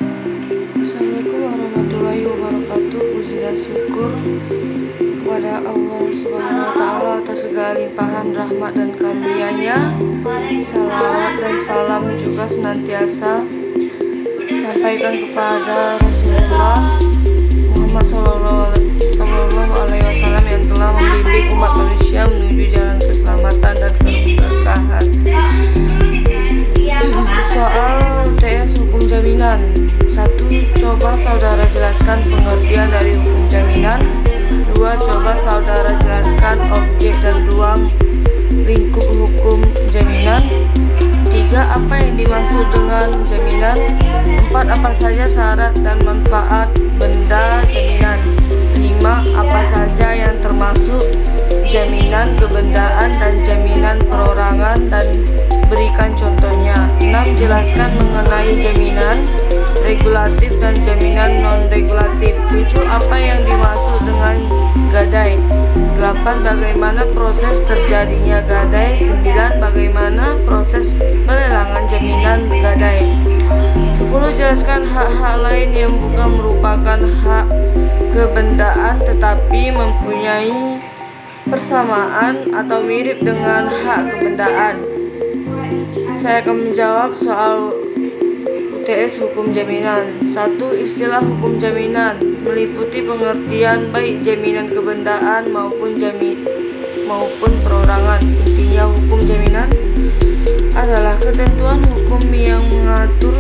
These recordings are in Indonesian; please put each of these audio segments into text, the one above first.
Assalamualaikum warahmatullahi wabarakatuh. Puji dan syukur kepada Allah Subhanahu wa Ta'ala atas segala limpahan rahmat dan karunia-Nya. Salawat dan salam juga senantiasa sampaikan kepada Rasulullah Muhammad Sallallahu Alaihi Wasallam yang telah membimbing umat manusia menuju jalan keselamatan dan keberkahan. Soal UTS hukum jaminan. 1. Coba saudara jelaskan pengertian dari hukum jaminan. 2. Coba saudara jelaskan objek dan ruang lingkup hukum jaminan. 3. Apa yang dimaksud dengan jaminan? 4. Apa saja syarat dan manfaat benda jaminan? 5. Apa saja yang termasuk jaminan kebendaan dan jaminan perorangan dan berikan contohnya. 6. Jelaskan mengenai jaminan regulatif dan jaminan non-regulatif. 7. Apa yang dimaksud dengan gadai? 8. Bagaimana proses terjadinya gadai? 9. Bagaimana proses pelelangan jaminan gadai? 10. Jelaskan hak-hak lain yang bukan merupakan hak kebendaan tetapi mempunyai persamaan atau mirip dengan hak kebendaan. Saya akan menjawab soal UTS hukum jaminan. 1. Istilah hukum jaminan meliputi pengertian baik jaminan kebendaan maupun perorangan. Intinya hukum jaminan adalah ketentuan hukum yang mengatur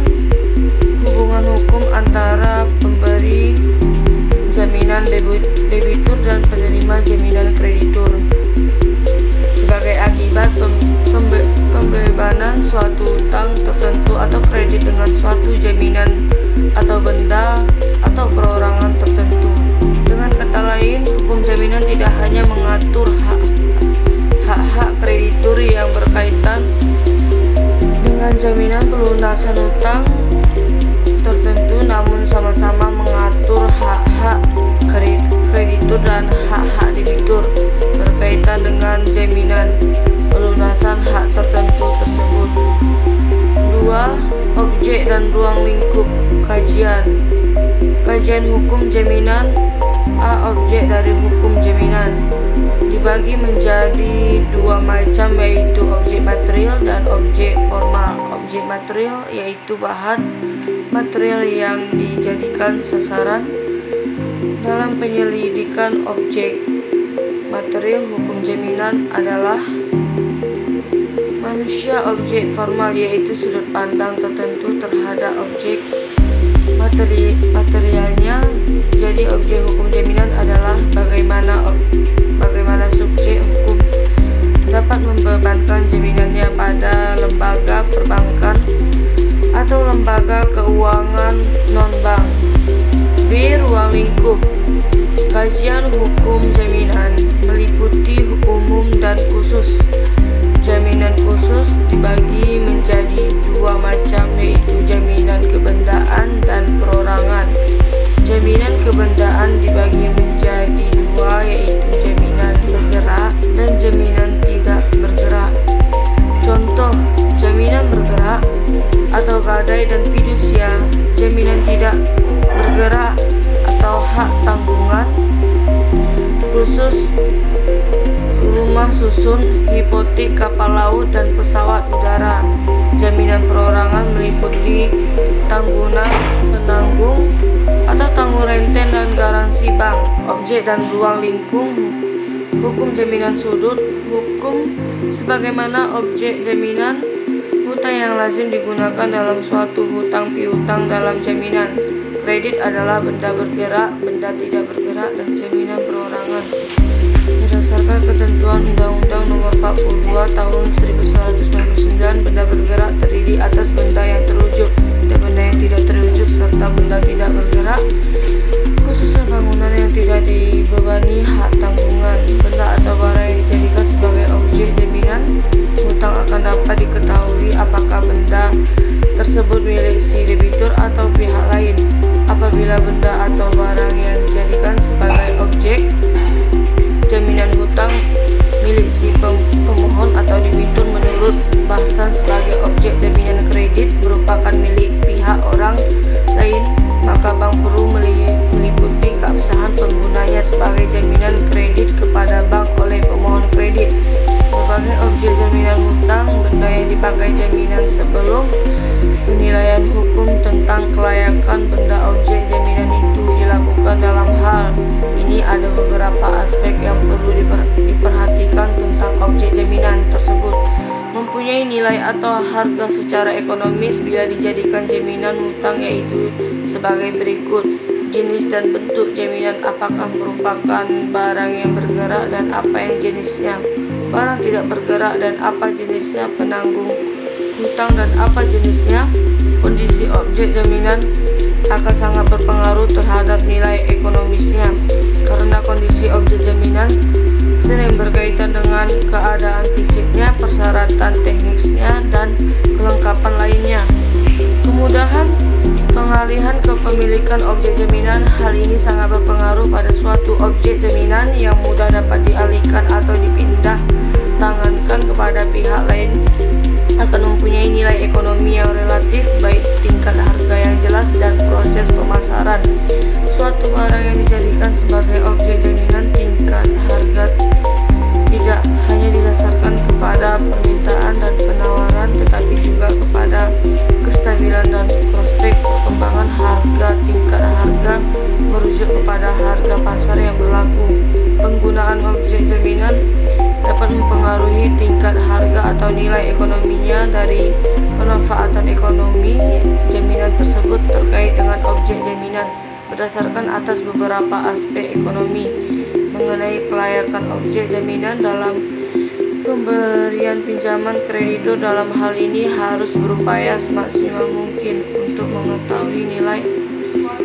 hubungan hukum antara pemberi jaminan debitur dan penerima jaminan kreditur sebagai akibat pembebanan suatu hutang tertentu atau kredit dengan suatu jaminan atau benda atau perorangan tertentu. Dengan kata lain, hukum jaminan tidak hanya mengatur hak-hak kreditur yang berkaitan dengan jaminan pelunasan hutang tertentu, namun sama-sama mengatur hak-hak kreditur dan hak-hak debitur berkaitan dengan jaminan pelunasan hak tertentu tersebut. 2. Objek dan ruang lingkup kajian hukum jaminan. A. Objek dari hukum jaminan dibagi menjadi dua macam, yaitu objek material dan objek formal. Objek material yaitu bahan material yang dijadikan sasaran dalam penyelidikan objek material hukum jaminan adalah manusia. Objek formal yaitu sudut pandang tertentu terhadap objek materialnya. Jadi objek hukum jaminan adalah bagaimana subjek hukum dapat membebankan jaminannya pada lembaga perbankan atau lembaga keuangan non-bank. B. Ruang lingkup kajian hukum jaminan meliputi umum dan khusus. Jaminan khusus dibagi menjadi dua macam, yaitu jaminan kebendaan dan perorangan. Jaminan kebendaan dibagi menjadi dua, yaitu jaminan bergerak dan jaminan tidak bergerak. Contoh jaminan bergerak atau gadai dan fidusia. Jaminan tidak bergerak atau hak tanggungan khusus rumah susun, hipotek kapal laut dan pesawat udara. Jaminan perorangan meliputi tanggungan penanggung atau tanggung renten dan garansi bank. Objek dan ruang lingkup hukum jaminan sudut hukum sebagaimana objek jaminan hutang yang lazim digunakan dalam suatu hutang piutang dalam jaminan. Kredit adalah benda bergerak, benda tidak bergerak, dan jaminan perorangan. Berdasarkan ketentuan Undang-Undang Nomor 42 Tahun 1999, benda bergerak terdiri atas benda yang terujuk dan benda yang tidak terujuk serta benda tidak bergerak, khususnya bangunan yang tidak dibebani hak tanggungan. Benda atau barang yang dijadikan sebagai objek jaminan hutang akan dapat diketahui apakah benda tersebut milik si debitur atau pihak lain. Apabila benda atau barang yang dijadikan sebagai objek jaminan hutang milik si pemohon atau debitur menurut bahasan sebagai objek jaminan kredit merupakan milik pihak orang lain nilai atau harga secara ekonomis bila dijadikan jaminan hutang, yaitu sebagai berikut. Jenis dan bentuk jaminan: apakah merupakan barang yang bergerak dan apa yang jenisnya, barang tidak bergerak dan apa jenisnya, penanggung hutang dan apa jenisnya. Kondisi objek jaminan akan sangat berpengaruh terhadap nilai ekonomisnya, karena kondisi objek jaminan sering berkaitan dengan keadaan fisiknya, persyaratan teknisnya, dan kelengkapan lainnya. Kemudahan pengalihan kepemilikan objek jaminan. Hal ini sangat berpengaruh pada suatu objek jaminan yang mudah dapat dialihkan atau dipindah tangankan kepada pihak lain akan mempunyai nilai ekonomi yang relatif, baik tingkat harga yang jelas dan proses pemasaran. Suatu barang yang dijadikan sebagai objek jaminan, tingkat harga tidak hanya didasarkan kepada permintaan dan penawaran, tetapi juga kepada kestabilan dan prospek perkembangan harga. Tingkat harga merujuk kepada harga pasar yang berlaku. Penggunaan objek jaminan dapat mempengaruhi tingkat harga atau nilai ekonominya. Dari pemanfaatan ekonomi jaminan tersebut terkait dengan objek jaminan berdasarkan atas beberapa aspek ekonomi mengenai kelayakan objek jaminan dalam pemberian pinjaman. Kreditur dalam hal ini harus berupaya semaksimal mungkin untuk mengetahui nilai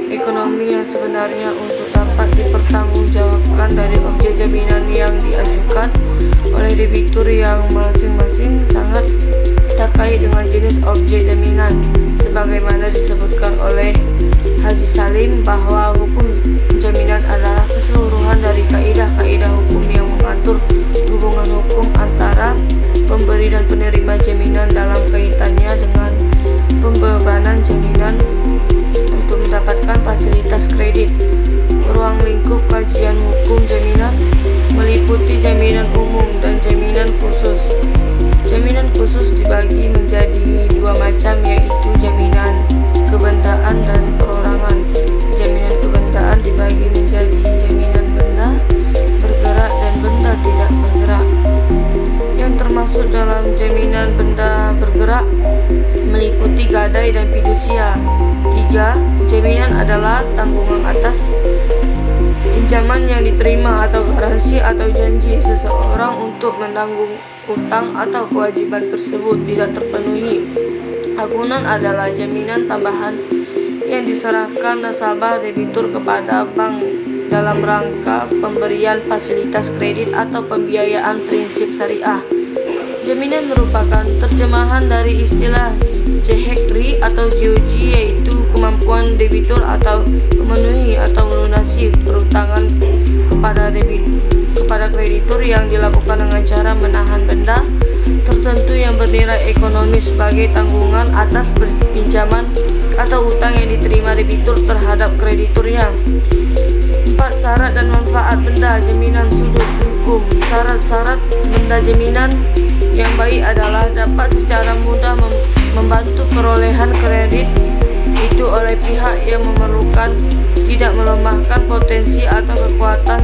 ekonomi yang sebenarnya untuk dapat dipertanggungjawabkan dari objek jaminan yang diajukan oleh debitur yang masing-masing sangat terkait dengan jenis objek jaminan. Sebagaimana disebutkan oleh Haji Salim bahwa hukum jaminan adalah keseluruhan dari kaidah-kaidah hukum yang mengatur hubungan hukum antara pemberi dan penerima jaminan dalam kaitannya dengan pembebanan jaminan untuk mendapatkan fasilitas kredit. Ruang lingkup kajian hukum jaminan meliputi jaminan umum dan jaminan khusus. Jaminan khusus dibagi menjadi dua macam, yaitu jaminan kebendaan dan perorangan. Jaminan kebendaan dibagi menjadi jaminan benda bergerak dan benda tidak bergerak. Yang termasuk dalam jaminan benda bergerak meliputi gadai dan fidusia. 3. Jaminan adalah tanggungan atas pinjaman yang diterima atau garansi atau janji seseorang untuk menanggung utang atau kewajiban tersebut tidak terpenuhi. Agunan adalah jaminan tambahan yang diserahkan nasabah debitur kepada bank dalam rangka pemberian fasilitas kredit atau pembiayaan prinsip syariah. Jaminan merupakan terjemahan dari istilah JHEKRI atau JOG, yaitu kemampuan debitur atau memenuhi atau melunasi perutangan kepada kreditur yang dilakukan dengan cara menahan benda tertentu yang bernilai ekonomis sebagai tanggungan atas pinjaman atau utang yang diterima debitur terhadap krediturnya. 4. Syarat dan manfaat benda jaminan. Sudut hukum. Syarat-syarat benda jaminan yang baik adalah dapat secara mudah membantu perolehan kredit itu oleh pihak yang memerlukan, tidak melemahkan potensi atau kekuatan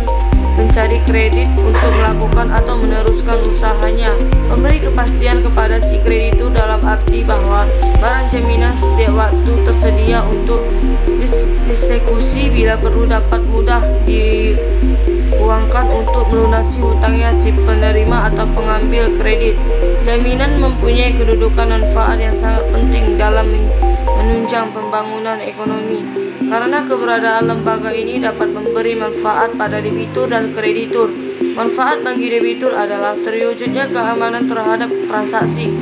pencari kredit untuk melakukan atau meneruskan usahanya, memberi kepastian kepada si kreditur dalam arti bahwa barang jaminan setiap waktu tersedia untuk disekusi bila perlu, dapat mudah diuangkan untuk melunasi hutangnya si penerima atau pengambil kredit. Jaminan mempunyai kedudukan manfaat yang sangat penting dalam menunjang pembangunan ekonomi, karena keberadaan lembaga ini dapat memberi manfaat pada debitur dan kreditur. Manfaat bagi debitur adalah terwujudnya keamanan terhadap transaksi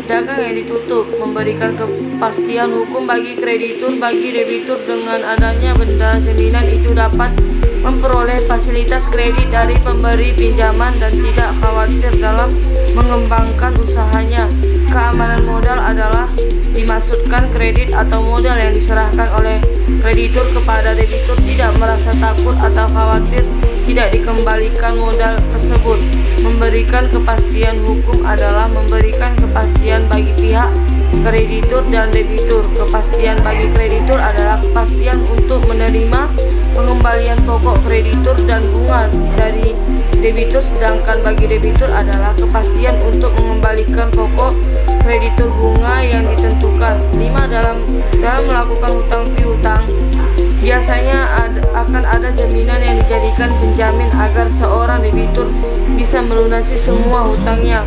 dagang yang ditutup, memberikan kepastian hukum bagi kreditur. Bagi debitur, dengan adanya benda jaminan itu dapat memperoleh fasilitas kredit dari pemberi pinjaman dan tidak khawatir dalam mengembangkan usahanya. Keamanan modal adalah dimaksudkan kredit atau modal yang diserahkan oleh kreditur kepada debitur tidak merasa takut atau khawatir tidak dikembalikan modal tersebut. Memberikan kepastian hukum adalah memberikan kepastian bagi pihak kreditur dan debitur. Kepastian bagi kreditur adalah kepastian untuk menerima pengembalian pokok kreditur dan bunga dari debitur, sedangkan bagi debitur adalah kepastian untuk mengembalikan pokok menjamin agar seorang debitur bisa melunasi semua hutangnya.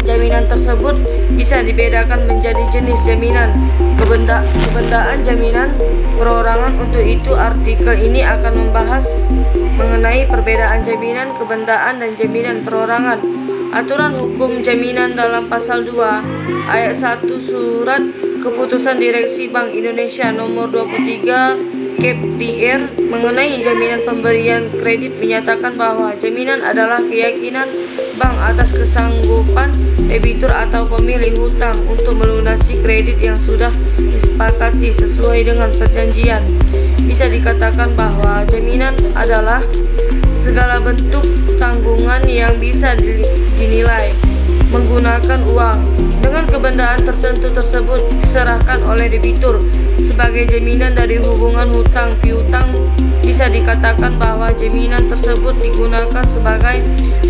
Jaminan tersebut bisa dibedakan menjadi jenis jaminan, kebendaan, jaminan, perorangan. Untuk itu, artikel ini akan membahas mengenai perbedaan jaminan, kebendaan, dan jaminan perorangan. Aturan hukum jaminan dalam pasal 2 ayat 1 Surat Keputusan Direksi Bank Indonesia nomor 23 Kep.Dr mengenai jaminan pemberian kredit menyatakan bahwa jaminan adalah keyakinan bank atas kesanggupan debitur atau pemilik hutang untuk melunasi kredit yang sudah disepakati sesuai dengan perjanjian. Bisa dikatakan bahwa jaminan adalah segala bentuk tanggungan yang bisa dinilai menggunakan uang dengan kebendaan tertentu tersebut diserahkan oleh debitur sebagai jaminan dari hubungan hutang piutang. Bisa dikatakan bahwa jaminan tersebut digunakan sebagai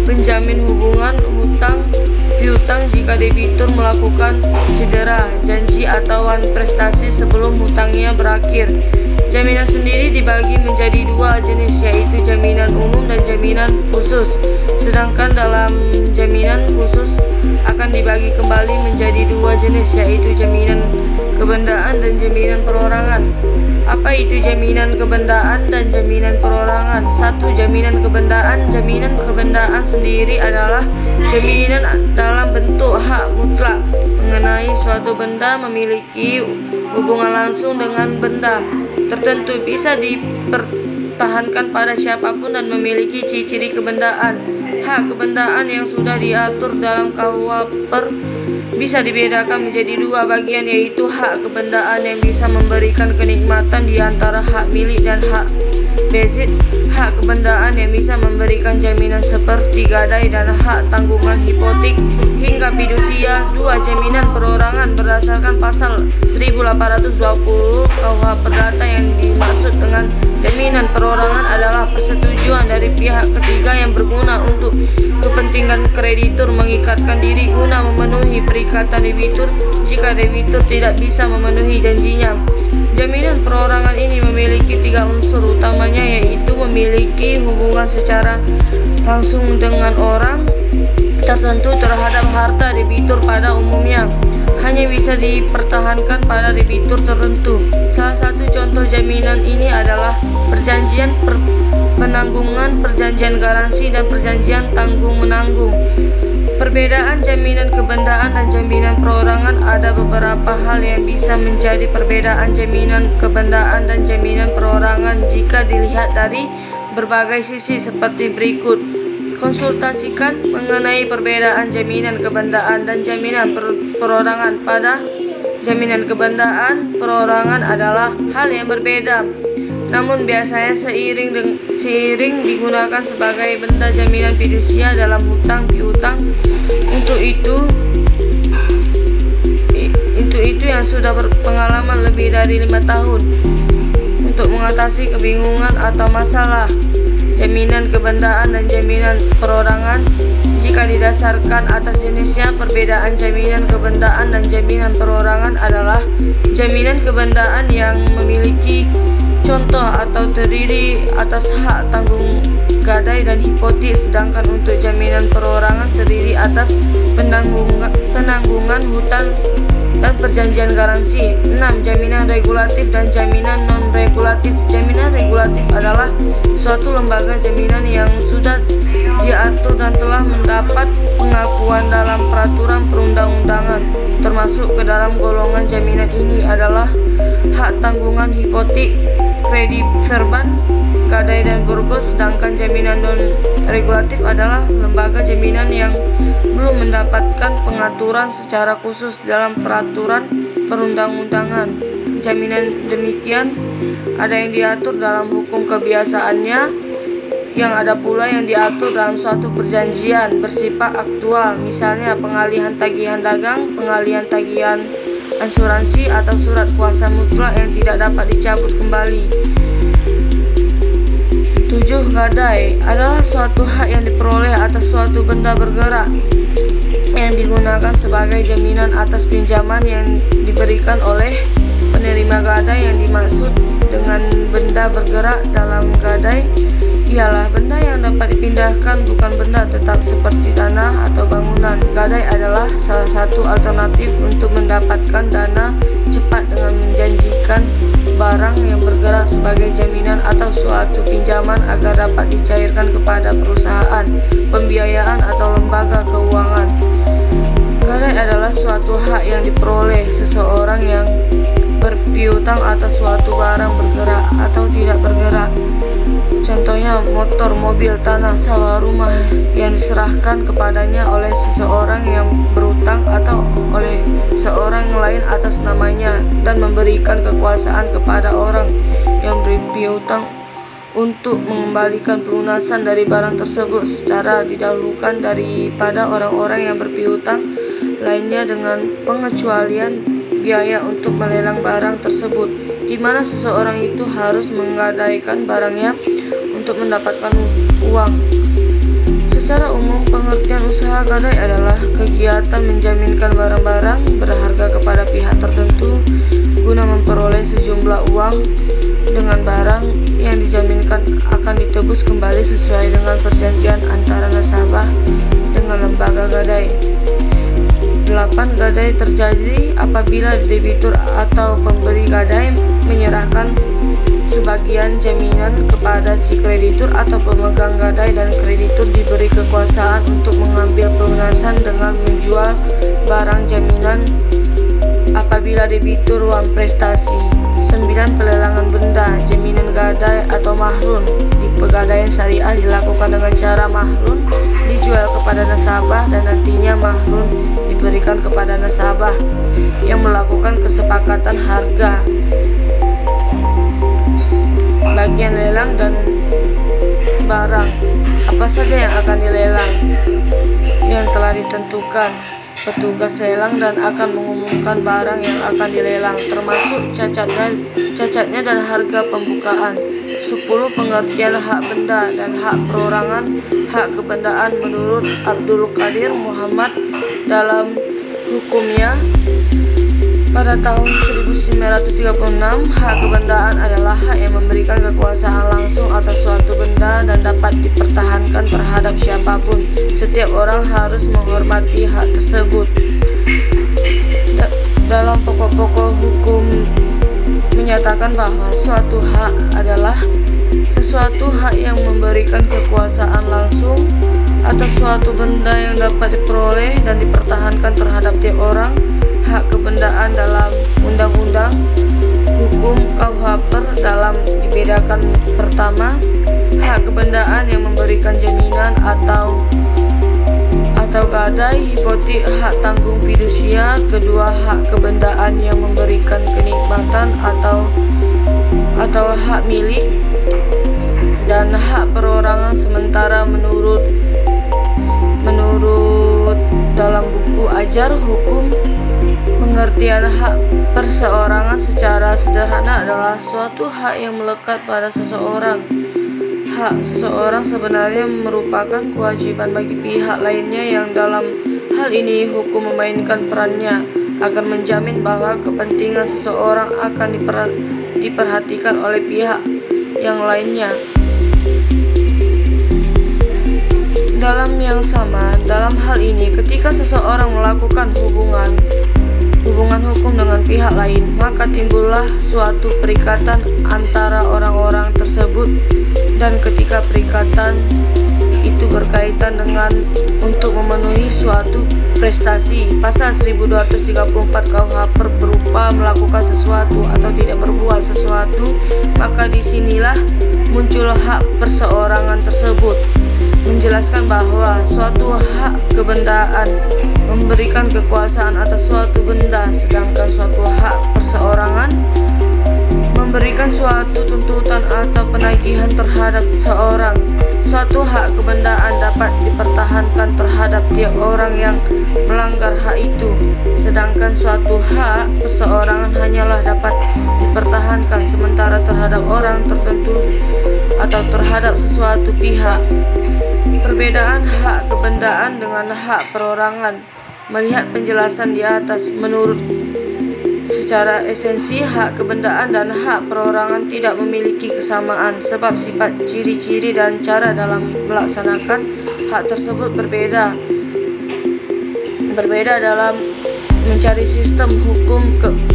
penjamin hubungan hutang piutang jika debitur melakukan cedera, janji atau prestasi sebelum hutangnya berakhir. Jaminan sendiri dibagi menjadi dua jenis, yaitu jaminan umum dan jaminan khusus. Sedangkan dalam jaminan khusus akan dibagi kembali menjadi dua jenis, yaitu jaminan kebendaan dan jaminan perorangan. Apa itu jaminan kebendaan dan jaminan perorangan? 1. Jaminan kebendaan. Jaminan kebendaan sendiri adalah jaminan dalam bentuk hak mutlak mengenai suatu benda memiliki hubungan langsung dengan benda tertentu, bisa dipertahankan pada siapapun dan memiliki ciri-ciri kebendaan. Hak kebendaan yang sudah diatur dalam KUHP bisa dibedakan menjadi dua bagian, yaitu hak kebendaan yang bisa memberikan kenikmatan di antara hak milik dan hak bezit, hak kebendaan yang bisa memberikan jaminan seperti gadai dan hak tanggungan hipotek hingga fidusia. 2. Jaminan perorangan. Berdasarkan pasal 1820 KUH Perdata, yang dimaksud dengan jaminan perorangan adalah persetujuan dari pihak ketiga yang berguna untuk kepentingan kreditur mengikatkan diri guna memenuhi perikatan debitur jika debitur tidak bisa memenuhi janjinya. Jaminan perorangan ini memiliki 3 unsur utamanya, yaitu memiliki hubungan secara langsung dengan orang tertentu terhadap harta debitur pada umumnya, hanya bisa dipertahankan pada debitur tertentu. Salah satu contoh jaminan ini adalah perjanjian penanggungan, perjanjian garansi, dan perjanjian tanggung-menanggung. Perbedaan jaminan kebendaan dan jaminan perorangan. Ada beberapa hal yang bisa menjadi perbedaan jaminan kebendaan dan jaminan perorangan jika dilihat dari berbagai sisi seperti berikut. Konsultasikan mengenai perbedaan jaminan kebendaan dan jaminan perorangan. Pada jaminan kebendaan, perorangan adalah hal yang berbeda, namun biasanya seiring digunakan sebagai benda jaminan fidusia dalam hutang piutang. Untuk itu yang sudah berpengalaman lebih dari 5 tahun untuk mengatasi kebingungan atau masalah jaminan kebendaan dan jaminan perorangan jika didasarkan atas jenisnya. Perbedaan jaminan kebendaan dan jaminan perorangan adalah jaminan kebendaan yang memiliki contoh atau terdiri atas hak tanggung gadai dan hipotek, sedangkan untuk jaminan perorangan terdiri atas penanggungan hutang dan perjanjian garansi. 6. Jaminan regulatif dan jaminan non-regulatif. Jaminan regulatif adalah suatu lembaga jaminan yang sudah diatur dan telah mendapat pengakuan dalam peraturan perundang-undangan. Termasuk ke dalam golongan jaminan ini adalah hak tanggungan hipotek, kredit verban, gadai, dan borgos. Sedangkan jaminan non-regulatif adalah lembaga jaminan yang belum mendapatkan pengaturan secara khusus dalam peraturan perundang-undangan. Jaminan demikian ada yang diatur dalam hukum kebiasaannya, yang ada pula yang diatur dalam suatu perjanjian bersifat aktual, misalnya pengalihan tagihan dagang, pengalihan tagihan asuransi, atau surat kuasa mutlak yang tidak dapat dicabut kembali. 7. Gadai adalah suatu hak yang diperoleh atas suatu benda bergerak yang digunakan sebagai jaminan atas pinjaman yang diberikan oleh penerima gadai. Yang dimaksud dengan benda bergerak dalam gadai ialah benda yang dapat dipindahkan, bukan benda tetap seperti tanah atau bangunan. Gadai adalah salah satu alternatif untuk mendapatkan dana cepat dengan menjanjikan barang yang bergerak sebagai jaminan atau suatu pinjaman agar dapat dicairkan kepada perusahaan, pembiayaan atau lembaga keuangan. Gadai adalah suatu hak yang diperoleh seseorang yang berpiutang atas suatu barang bergerak atau tidak bergerak. Contohnya motor, mobil, tanah, sawah, rumah yang diserahkan kepadanya oleh seseorang yang berutang atau oleh seorang lain atas namanya, dan memberikan kekuasaan kepada orang yang berpiutang untuk mengembalikan pelunasan dari barang tersebut secara didahulukan daripada orang-orang yang berpiutang lainnya, dengan pengecualian biaya untuk melelang barang tersebut, di mana seseorang itu harus menggadaikan barangnya untuk mendapatkan uang. Secara umum, pengertian usaha gadai adalah kegiatan menjaminkan barang-barang berharga kepada pihak tertentu guna memperoleh sejumlah uang dengan barang yang dijaminkan akan ditebus kembali sesuai dengan perjanjian antara nasabah dengan lembaga gadai. 8. Gadai terjadi apabila debitur atau pemberi gadai menyerahkan sebagian jaminan kepada si kreditur atau pemegang gadai, dan kreditur diberi kekuasaan untuk mengambil pelunasan dengan menjual barang jaminan apabila debitur uang prestasi. 9. Pelelangan benda, jaminan gadai atau mahrun. Di pegadaian syariah dilakukan dengan cara mahrun dijual kepada nasabah dan nantinya mahrun diberikan kepada nasabah yang melakukan kesepakatan harga. Bagian lelang dan barang, apa saja yang akan dilelang yang telah ditentukan petugas lelang dan akan mengumumkan barang yang akan dilelang, termasuk cacatnya dan harga pembukaan. 10. Pengertian hak benda dan hak perorangan. Hak kebendaan menurut Abdul Qadir Muhammad dalam hukumnya pada tahun 1936, hak kebendaan adalah hak yang memberikan kekuasaan langsung atas suatu benda dan dapat dipertahankan terhadap siapapun. Setiap orang harus menghormati hak tersebut. Dalam pokok-pokok hukum menyatakan bahwa suatu hak adalah sesuatu hak yang memberikan kekuasaan langsung atas suatu benda yang dapat diperoleh dan dipertahankan terhadap tiap orang. Hak kebendaan dalam undang-undang hukum KUHP dalam dibedakan: pertama, hak kebendaan yang memberikan jaminan atau gadai, hipotek, hak tanggung fidusia. Kedua, hak kebendaan yang memberikan kenikmatan atau hak milik, dan hak perorangan sementara menurut dalam buku ajar hukum. Pengertian hak perseorangan secara sederhana adalah suatu hak yang melekat pada seseorang. Hak seseorang sebenarnya merupakan kewajiban bagi pihak lainnya yang dalam hal ini hukum memainkan perannya agar menjamin bahwa kepentingan seseorang akan diperhatikan oleh pihak yang lainnya. Dalam yang sama, dalam hal ini ketika seseorang melakukan hubungan hukum dengan pihak lain, maka timbullah suatu perikatan antara orang-orang tersebut, dan ketika perikatan itu berkaitan dengan untuk memenuhi suatu prestasi, pasal 1234 KUHP berupa melakukan sesuatu atau tidak berbuat sesuatu, maka disinilah muncul hak perseorangan tersebut. Menjelaskan bahwa suatu hak kebendaan memberikan kekuasaan atas suatu benda, sedangkan suatu hak perseorangan memberikan suatu tuntutan atau penagihan terhadap seseorang. Suatu hak kebendaan dapat dipertahankan terhadap tiap orang yang melanggar hak itu, sedangkan suatu hak perseorangan hanyalah dapat dipertahankan sementara terhadap orang tertentu atau terhadap sesuatu pihak. Perbedaan hak kebendaan dengan hak perorangan. Melihat penjelasan di atas, menurut Secara esensi, hak kebendaan dan hak perorangan tidak memiliki kesamaan, sebab sifat, ciri-ciri, dan cara dalam melaksanakan hak tersebut berbeda dalam mencari sistem hukum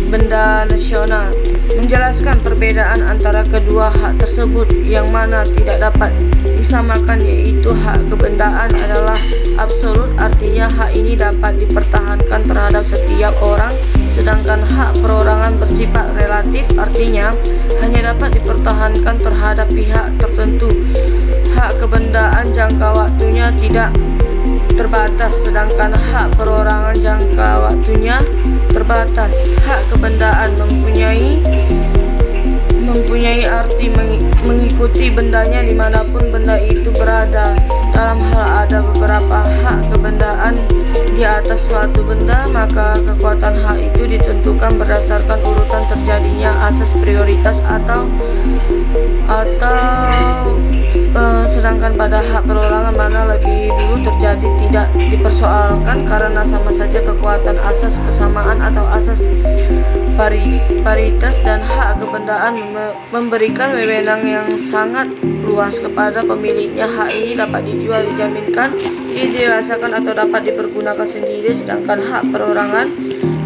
benda nasional. Menjelaskan perbedaan antara kedua hak tersebut yang mana tidak dapat disamakan, yaitu hak kebendaan adalah absolut, artinya hak ini dapat dipertahankan terhadap setiap orang, sedangkan hak perorangan bersifat relatif, artinya hanya dapat dipertahankan terhadap pihak tertentu. Hak kebendaan jangka waktunya tidak terbatas, sedangkan hak perorangan jangka waktunya terbatas. Hak kebendaan mempunyai arti mengikuti bendanya dimanapun benda itu berada. Dalam hal ada beberapa hak kebendaan di atas suatu benda, maka kekuatan hak itu ditentukan berdasarkan urutan terjadinya asas prioritas atau sedangkan pada hak perorangan mana lebih dulu terjadi tidak dipersoalkan karena sama saja kekuatan asas kesamaan atau asas paritas, dan hak kebendaan memberikan wewenang yang sangat luas kepada pemiliknya. Hak ini dapat dijual, dijaminkan, didirasakan atau dapat dipergunakan sendiri, sedangkan hak perorangan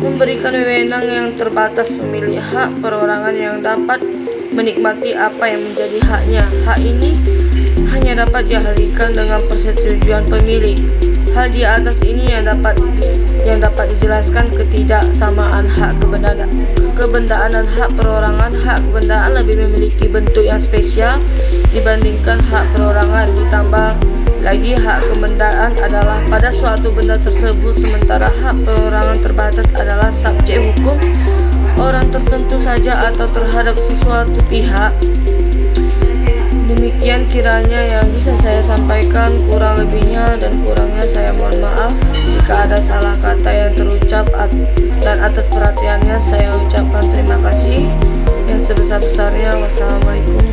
memberikan wewenang yang terbatas. Pemilik hak perorangan yang dapat menikmati apa yang menjadi haknya. Hak ini hanya dapat dialihkan dengan persetujuan pemilik. Hal di atas ini yang dapat dijelaskan ketidaksamaan hak kebendaan dan hak perorangan. Hak kebendaan lebih memiliki bentuk yang spesial dibandingkan hak perorangan. Ditambah lagi, hak kebendaan adalah pada suatu benda tersebut, sementara hak perorangan terbatas adalah subjek hukum orang tertentu saja atau terhadap sesuatu pihak. Demikian kiranya yang bisa saya sampaikan, kurang lebihnya dan kurangnya saya mohon maaf. Jika ada salah kata yang terucap dan atas perhatiannya saya ucapkan terima kasih yang sebesar-besarnya. Wassalamualaikum